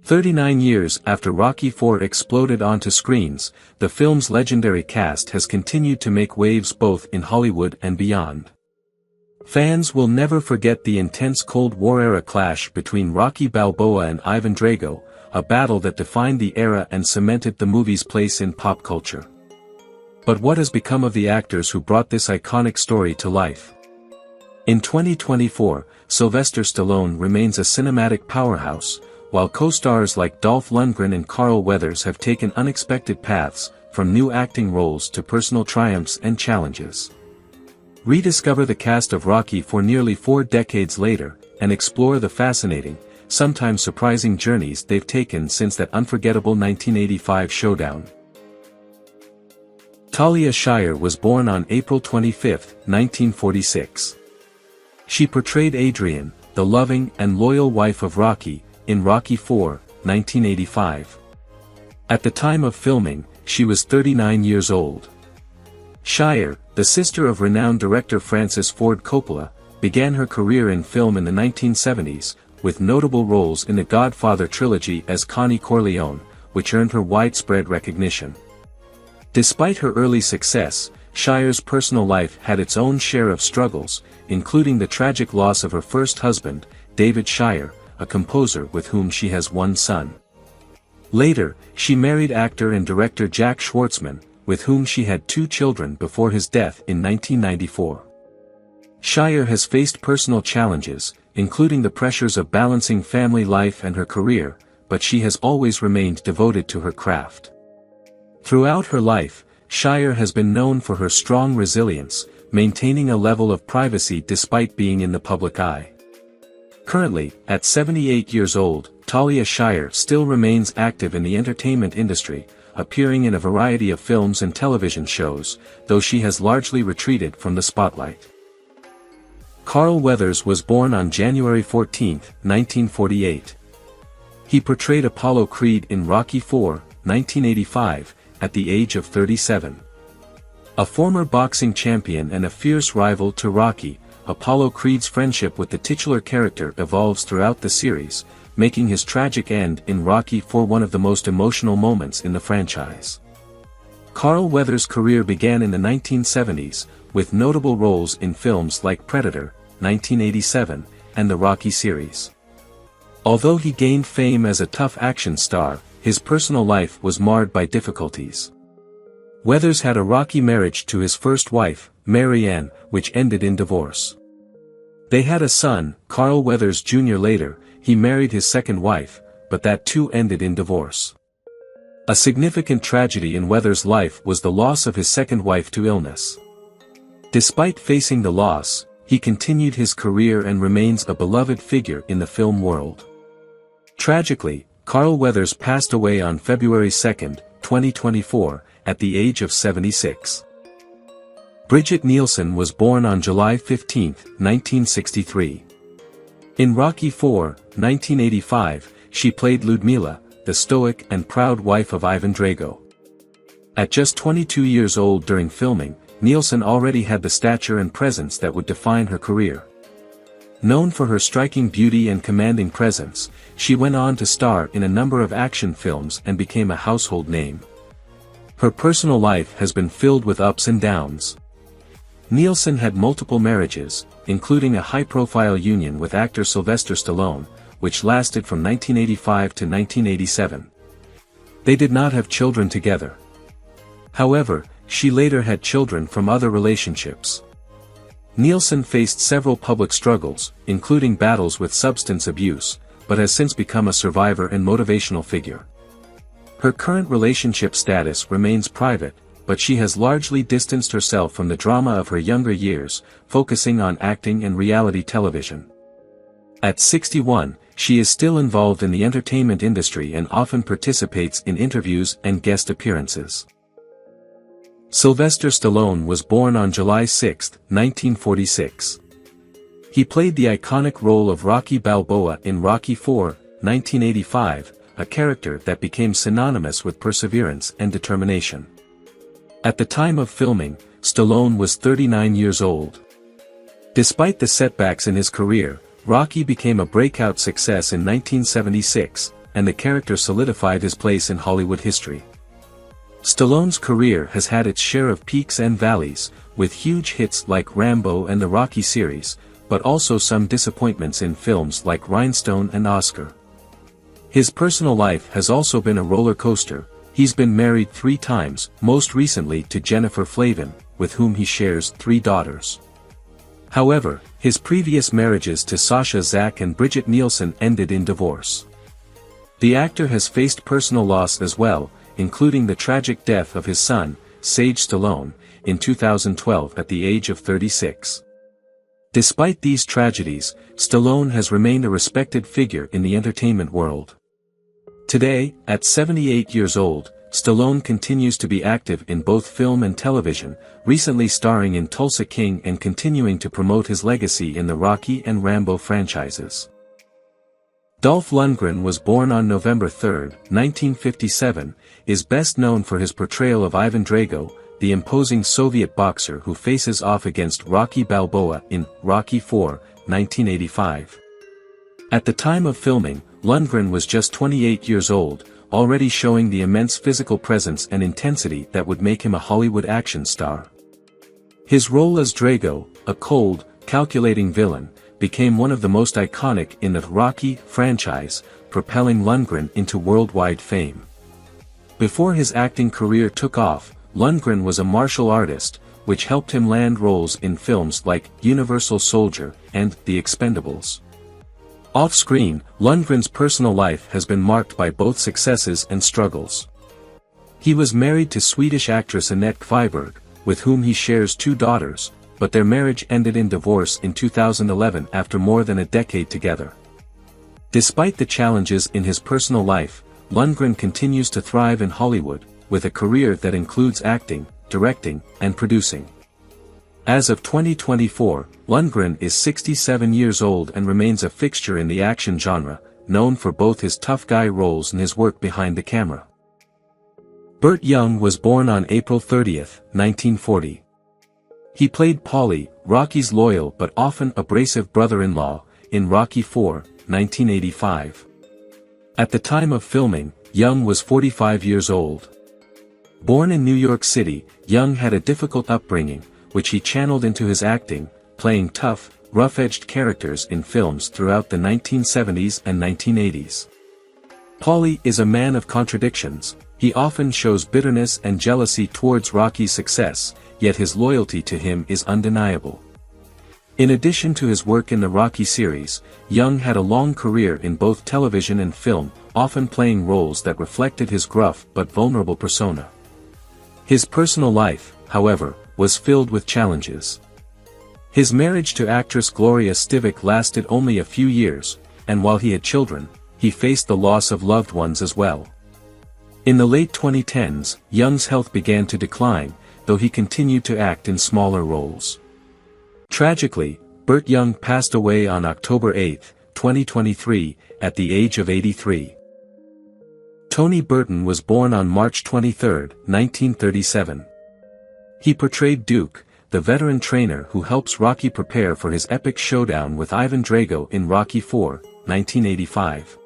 39 years after Rocky IV exploded onto screens, the film's legendary cast has continued to make waves both in Hollywood and beyond. Fans will never forget the intense Cold War-era clash between Rocky Balboa and Ivan Drago, a battle that defined the era and cemented the movie's place in pop culture. But what has become of the actors who brought this iconic story to life? In 2024, Sylvester Stallone remains a cinematic powerhouse, while co-stars like Dolph Lundgren and Carl Weathers have taken unexpected paths, from new acting roles to personal triumphs and challenges. Rediscover the cast of Rocky IV nearly 4 decades later, and explore the fascinating, sometimes surprising journeys they've taken since that unforgettable 1985 showdown. Talia Shire was born on April 25, 1946. She portrayed Adrian, the loving and loyal wife of Rocky, in Rocky IV, 1985. At the time of filming, she was 39 years old. Shire, the sister of renowned director Francis Ford Coppola, began her career in film in the 1970s, with notable roles in the Godfather trilogy as Connie Corleone, which earned her widespread recognition. Despite her early success, Shire's personal life had its own share of struggles, including the tragic loss of her first husband, David Shire, a composer with whom she has one son. Later, she married actor and director Jack Schwartzman, with whom she had 2 children before his death in 1994. Shire has faced personal challenges, including the pressures of balancing family life and her career, but she has always remained devoted to her craft. Throughout her life, Shire has been known for her strong resilience, maintaining a level of privacy despite being in the public eye. Currently, at 78 years old, Talia Shire still remains active in the entertainment industry, appearing in a variety of films and television shows, though she has largely retreated from the spotlight. Carl Weathers was born on January 14, 1948. He portrayed Apollo Creed in Rocky IV, 1985, at the age of 37. A former boxing champion and a fierce rival to Rocky, Apollo Creed's friendship with the titular character evolves throughout the series, making his tragic end in Rocky IV one of the most emotional moments in the franchise. Carl Weathers' career began in the 1970s, with notable roles in films like Predator, 1987, and the Rocky series. Although he gained fame as a tough action star, his personal life was marred by difficulties. Weathers had a rocky marriage to his first wife, Mary Ann, which ended in divorce. They had a son, Carl Weathers Jr. Later, he married his second wife, but that too ended in divorce. A significant tragedy in Weathers' life was the loss of his second wife to illness. Despite facing the loss, he continued his career and remains a beloved figure in the film world. Tragically, Carl Weathers passed away on February 2, 2024, at the age of 76. Brigitte Nielsen was born on July 15, 1963. In Rocky IV, 1985, she played Ludmilla, the stoic and proud wife of Ivan Drago. At just 22 years old during filming, Nielsen already had the stature and presence that would define her career. Known for her striking beauty and commanding presence, she went on to star in a number of action films and became a household name. Her personal life has been filled with ups and downs. Nielsen had multiple marriages, including a high-profile union with actor Sylvester Stallone, which lasted from 1985 to 1987. They did not have children together. However, she later had children from other relationships. Nielsen faced several public struggles, including battles with substance abuse, but has since become a survivor and motivational figure. Her current relationship status remains private, but she has largely distanced herself from the drama of her younger years, focusing on acting and reality television. At 61, she is still involved in the entertainment industry and often participates in interviews and guest appearances. Sylvester Stallone was born on July 6, 1946. He played the iconic role of Rocky Balboa in Rocky IV, 1985, a character that became synonymous with perseverance and determination. At the time of filming, Stallone was 39 years old. Despite the setbacks in his career, Rocky became a breakout success in 1976, and the character solidified his place in Hollywood history. Stallone's career has had its share of peaks and valleys, with huge hits like Rambo and the Rocky series, but also some disappointments in films like Rhinestone and Oscar. His personal life has also been a roller coaster. He's been married 3 times, most recently to Jennifer Flavin, with whom he shares 3 daughters. However, his previous marriages to Sasha Zack and Brigitte Nielsen ended in divorce. The actor has faced personal loss as well, including the tragic death of his son, Sage Stallone, in 2012 at the age of 36. Despite these tragedies, Stallone has remained a respected figure in the entertainment world. Today, at 78 years old, Stallone continues to be active in both film and television, recently starring in Tulsa King and continuing to promote his legacy in the Rocky and Rambo franchises. Dolph Lundgren was born on November 3, 1957, is best known for his portrayal of Ivan Drago, the imposing Soviet boxer who faces off against Rocky Balboa in Rocky IV, 1985. At the time of filming, Lundgren was just 28 years old, already showing the immense physical presence and intensity that would make him a Hollywood action star. His role as Drago, a cold, calculating villain, became one of the most iconic in the Rocky franchise, propelling Lundgren into worldwide fame. Before his acting career took off, Lundgren was a martial artist, which helped him land roles in films like Universal Soldier and The Expendables. Off-screen, Lundgren's personal life has been marked by both successes and struggles. He was married to Swedish actress Annette Kviberg, with whom he shares 2 daughters, but their marriage ended in divorce in 2011 after more than a decade together. Despite the challenges in his personal life, Lundgren continues to thrive in Hollywood, with a career that includes acting, directing, and producing. As of 2024, Lundgren is 67 years old and remains a fixture in the action genre, known for both his tough guy roles and his work behind the camera. Burt Young was born on April 30, 1940. He played Paulie, Rocky's loyal but often abrasive brother-in-law, in Rocky IV, 1985. At the time of filming, Young was 45 years old. Born in New York City, Young had a difficult upbringing, which he channeled into his acting, playing tough, rough-edged characters in films throughout the 1970s and 1980s. Paulie is a man of contradictions. He often shows bitterness and jealousy towards Rocky's success, yet his loyalty to him is undeniable. In addition to his work in the Rocky series, Young had a long career in both television and film, often playing roles that reflected his gruff but vulnerable persona. His personal life, however, was filled with challenges. His marriage to actress Gloria Stivic lasted only a few years, and while he had children, he faced the loss of loved ones as well. In the late 2010s, Young's health began to decline, though he continued to act in smaller roles. Tragically, Burt Young passed away on October 8, 2023, at the age of 83. Tony Burton was born on March 23, 1937. He portrayed Duke, the veteran trainer who helps Rocky prepare for his epic showdown with Ivan Drago in Rocky IV, 1985.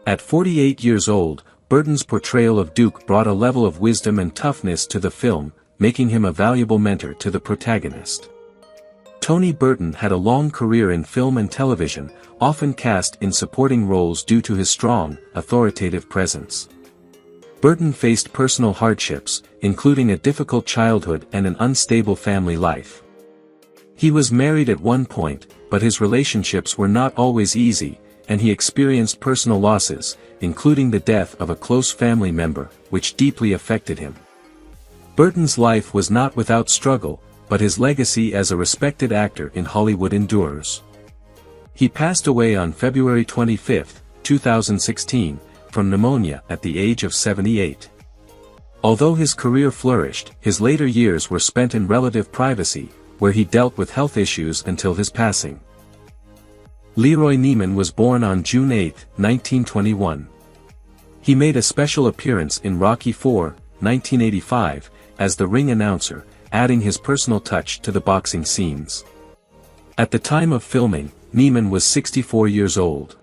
At 48 years old, Burton's portrayal of Duke brought a level of wisdom and toughness to the film, making him a valuable mentor to the protagonist. Tony Burton had a long career in film and television, often cast in supporting roles due to his strong, authoritative presence. Burton faced personal hardships, including a difficult childhood and an unstable family life. He was married at one point, but his relationships were not always easy, and he experienced personal losses, including the death of a close family member, which deeply affected him. Burton's life was not without struggle, but his legacy as a respected actor in Hollywood endures. He passed away on February 25, 2016, from pneumonia at the age of 78. Although his career flourished, his later years were spent in relative privacy, where he dealt with health issues until his passing. LeRoy Neiman was born on June 8, 1921. He made a special appearance in Rocky IV, 1985, as the ring announcer, adding his personal touch to the boxing scenes. At the time of filming, Neiman was 64 years old.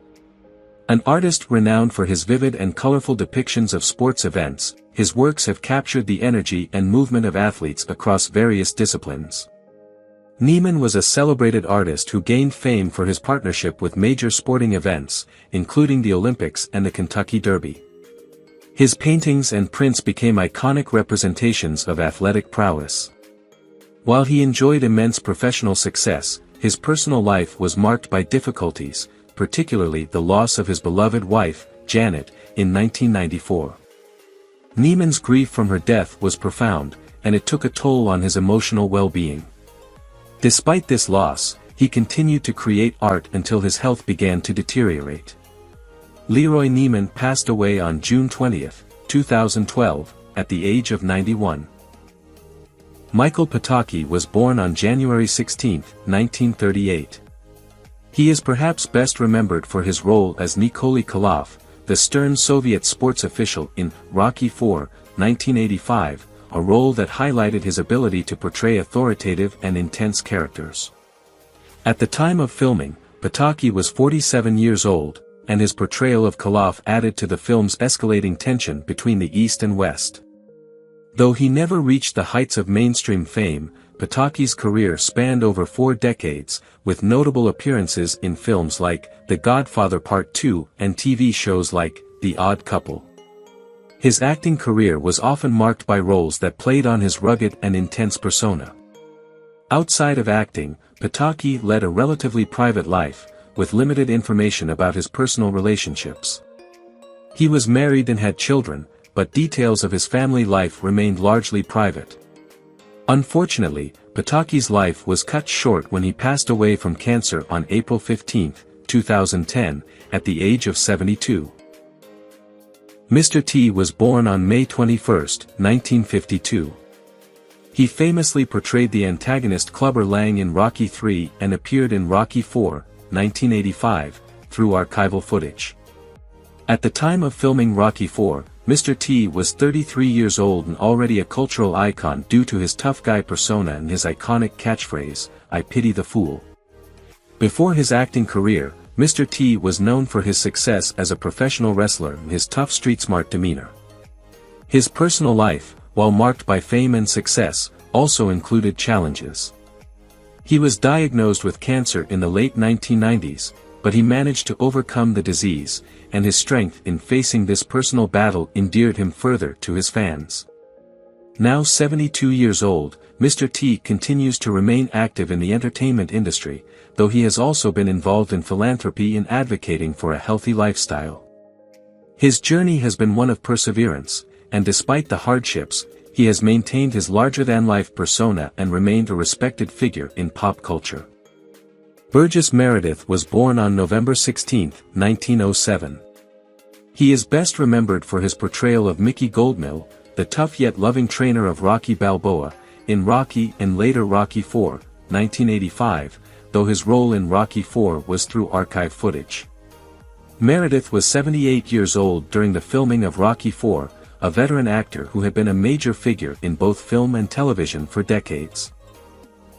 An artist renowned for his vivid and colorful depictions of sports events, his works have captured the energy and movement of athletes across various disciplines. Neiman was a celebrated artist who gained fame for his partnership with major sporting events, including the Olympics and the Kentucky Derby. His paintings and prints became iconic representations of athletic prowess. While he enjoyed immense professional success, his personal life was marked by difficulties, particularly the loss of his beloved wife, Janet, in 1994. Neiman's grief from her death was profound, and it took a toll on his emotional well-being. Despite this loss, he continued to create art until his health began to deteriorate. LeRoy Neiman passed away on June 20, 2012, at the age of 91. Michael Pataki was born on January 16, 1938. He is perhaps best remembered for his role as Nikolai Kaloff, the stern Soviet sports official in Rocky IV, 1985, a role that highlighted his ability to portray authoritative and intense characters. At the time of filming, Pataki was 47 years old, and his portrayal of Kaloff added to the film's escalating tension between the East and West. Though he never reached the heights of mainstream fame, Pataki's career spanned over 4 decades, with notable appearances in films like The Godfather Part 2 and TV shows like The Odd Couple. His acting career was often marked by roles that played on his rugged and intense persona. Outside of acting, Pataki led a relatively private life, with limited information about his personal relationships. He was married and had children, but details of his family life remained largely private. Unfortunately, Pataki's life was cut short when he passed away from cancer on April 15, 2010, at the age of 72. Mr. T was born on May 21, 1952. He famously portrayed the antagonist Clubber Lang in Rocky III and appeared in Rocky IV, 1985, through archival footage. At the time of filming Rocky IV, Mr. T was 33 years old and already a cultural icon due to his tough guy persona and his iconic catchphrase, "I pity the fool." Before his acting career, Mr. T was known for his success as a professional wrestler and his tough street-smart demeanor. His personal life, while marked by fame and success, also included challenges. He was diagnosed with cancer in the late 1990s, but he managed to overcome the disease, and his strength in facing this personal battle endeared him further to his fans. Now 72 years old, Mr. T continues to remain active in the entertainment industry, though he has also been involved in philanthropy and advocating for a healthy lifestyle. His journey has been one of perseverance, and despite the hardships, he has maintained his larger-than-life persona and remained a respected figure in pop culture. Burgess Meredith was born on November 16, 1907. He is best remembered for his portrayal of Mickey Goldmill, the tough yet loving trainer of Rocky Balboa, in Rocky and later Rocky IV, 1985, though his role in Rocky IV was through archive footage. Meredith was 78 years old during the filming of Rocky IV, a veteran actor who had been a major figure in both film and television for decades.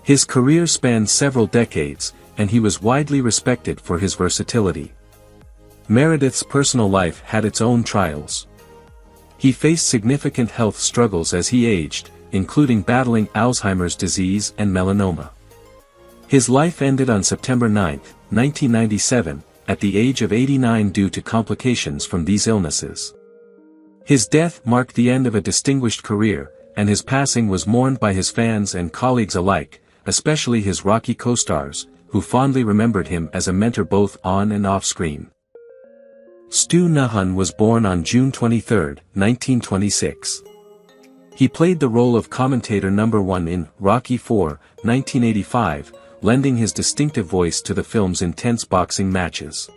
His career spanned several decades, and he was widely respected for his versatility. Meredith's personal life had its own trials. He faced significant health struggles as he aged, including battling Alzheimer's disease and melanoma. His life ended on September 9, 1997, at the age of 89 due to complications from these illnesses. His death marked the end of a distinguished career, and his passing was mourned by his fans and colleagues alike, especially his Rocky co-stars, who fondly remembered him as a mentor both on and off screen. Stu Nahan was born on June 23, 1926. He played the role of Commentator No. 1 in Rocky IV, 1985, lending his distinctive voice to the film's intense boxing matches.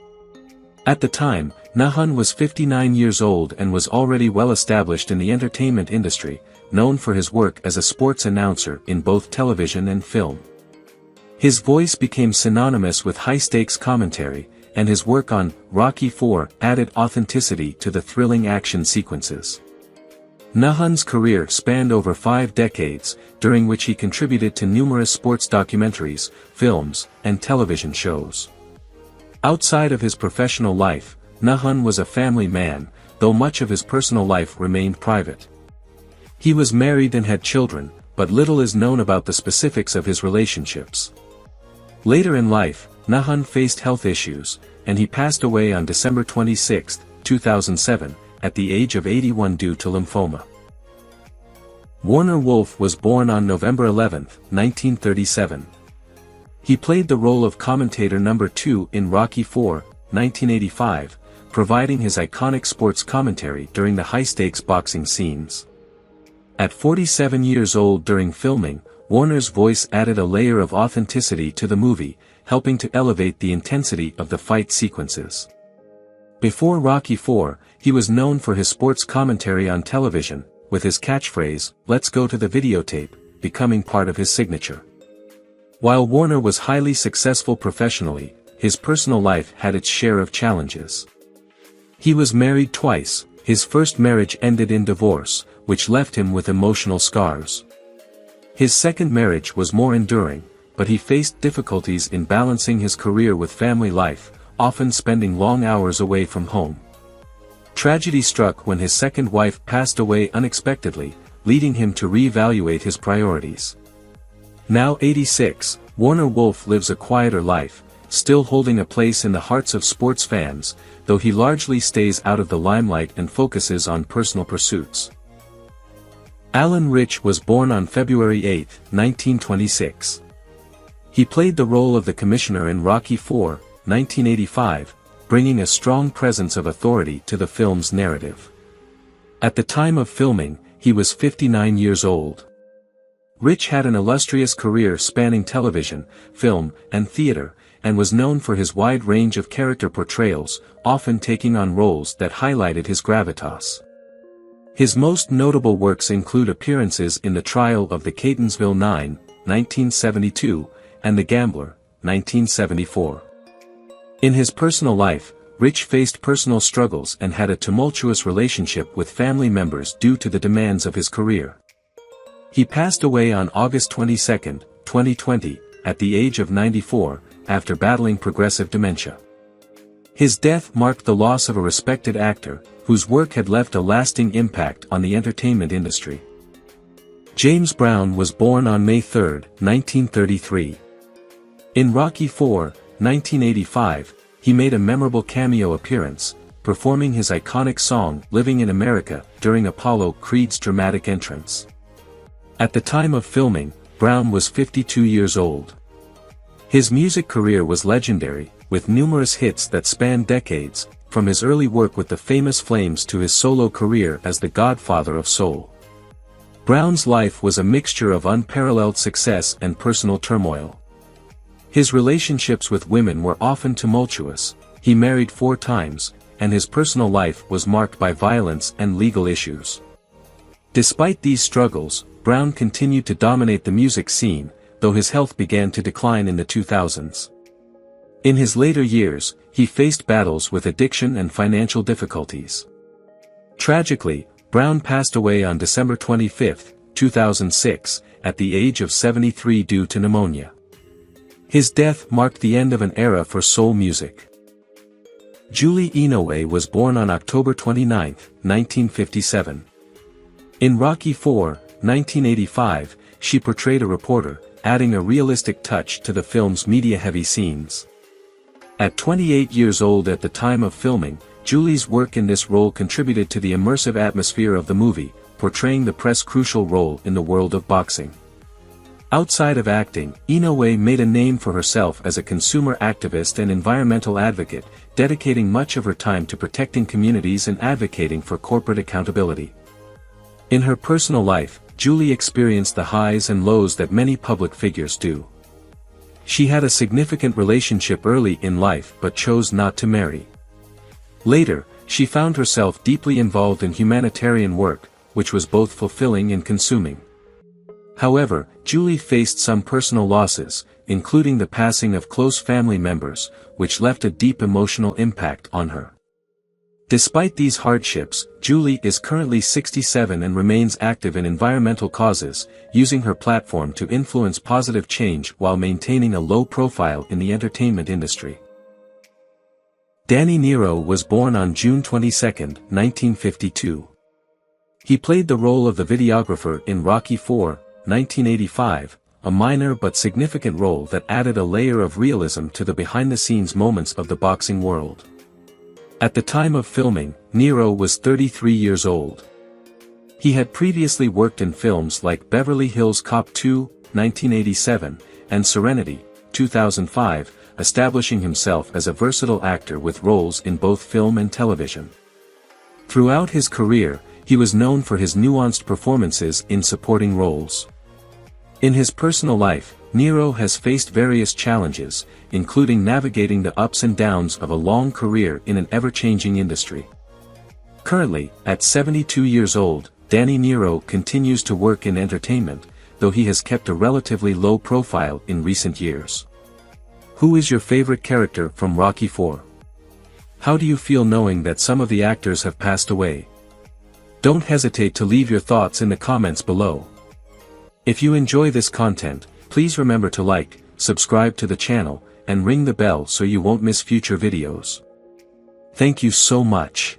At the time, Nahan was 59 years old and was already well established in the entertainment industry, known for his work as a sports announcer in both television and film. His voice became synonymous with high-stakes commentary, and his work on Rocky IV added authenticity to the thrilling action sequences. Nahan's career spanned over 5 decades, during which he contributed to numerous sports documentaries, films, and television shows. Outside of his professional life, Nahan was a family man, though much of his personal life remained private. He was married and had children, but little is known about the specifics of his relationships. Later in life, Nahan faced health issues, and he passed away on December 26, 2007, at the age of 81 due to lymphoma. Warner Wolf was born on November 11, 1937. He played the role of Commentator No. 2 in Rocky IV, 1985, providing his iconic sports commentary during the high-stakes boxing scenes. At 47 years old during filming, Warner's voice added a layer of authenticity to the movie, helping to elevate the intensity of the fight sequences. Before Rocky IV, he was known for his sports commentary on television, with his catchphrase, "Let's go to the videotape," becoming part of his signature. While Warner was highly successful professionally, his personal life had its share of challenges. He was married twice. His first marriage ended in divorce, which left him with emotional scars. His second marriage was more enduring, but he faced difficulties in balancing his career with family life, often spending long hours away from home. Tragedy struck when his second wife passed away unexpectedly, leading him to reevaluate his priorities. Now 86, Warner Wolf lives a quieter life, still holding a place in the hearts of sports fans, though he largely stays out of the limelight and focuses on personal pursuits. Allan Rich was born on February 8, 1926. He played the role of the commissioner in Rocky IV, 1985, bringing a strong presence of authority to the film's narrative. At the time of filming, he was 59 years old. Rich had an illustrious career spanning television, film, and theater, and was known for his wide range of character portrayals, often taking on roles that highlighted his gravitas. His most notable works include appearances in The Trial of the Catonsville Nine, 1972, and The Gambler, 1974. In his personal life, Rich faced personal struggles and had a tumultuous relationship with family members due to the demands of his career. He passed away on August 22, 2020, at the age of 94, after battling progressive dementia. His death marked the loss of a respected actor, whose work had left a lasting impact on the entertainment industry. James Brown was born on May 3, 1933. In Rocky IV, 1985, he made a memorable cameo appearance, performing his iconic song "Living in America" during Apollo Creed's dramatic entrance. At the time of filming, Brown was 52 years old. His music career was legendary, with numerous hits that spanned decades, from his early work with the famous Flames to his solo career as the Godfather of Soul. Brown's life was a mixture of unparalleled success and personal turmoil. His relationships with women were often tumultuous, he married 4 times, and his personal life was marked by violence and legal issues. Despite these struggles, Brown continued to dominate the music scene, though his health began to decline in the 2000s. In his later years, he faced battles with addiction and financial difficulties. Tragically, Brown passed away on December 25, 2006, at the age of 73 due to pneumonia. His death marked the end of an era for soul music. Julie Inouye was born on October 29, 1957. In Rocky IV, 1985, she portrayed a reporter, adding a realistic touch to the film's media-heavy scenes. At 28 years old at the time of filming, Julie's work in this role contributed to the immersive atmosphere of the movie, portraying the press crucial role in the world of boxing. Outside of acting, Inouye made a name for herself as a consumer activist and environmental advocate, dedicating much of her time to protecting communities and advocating for corporate accountability. In her personal life, Julie experienced the highs and lows that many public figures do. She had a significant relationship early in life but chose not to marry. Later, she found herself deeply involved in humanitarian work, which was both fulfilling and consuming. However, Julie faced some personal losses, including the passing of close family members, which left a deep emotional impact on her. Despite these hardships, Julie is currently 67 and remains active in environmental causes, using her platform to influence positive change while maintaining a low profile in the entertainment industry. Danny Nero was born on June 22, 1952. He played the role of the videographer in Rocky IV, 1985, a minor but significant role that added a layer of realism to the behind-the-scenes moments of the boxing world. At the time of filming, Nero was 33 years old. He had previously worked in films like Beverly Hills Cop 2, 1987, and Serenity, 2005, establishing himself as a versatile actor with roles in both film and television. Throughout his career, he was known for his nuanced performances in supporting roles. In his personal life, Nero has faced various challenges, including navigating the ups and downs of a long career in an ever-changing industry. Currently, at 72 years old, Danny Nero continues to work in entertainment, though he has kept a relatively low profile in recent years. Who is your favorite character from Rocky IV? How do you feel knowing that some of the actors have passed away? Don't hesitate to leave your thoughts in the comments below. If you enjoy this content, please remember to like, subscribe to the channel, and ring the bell so you won't miss future videos. Thank you so much.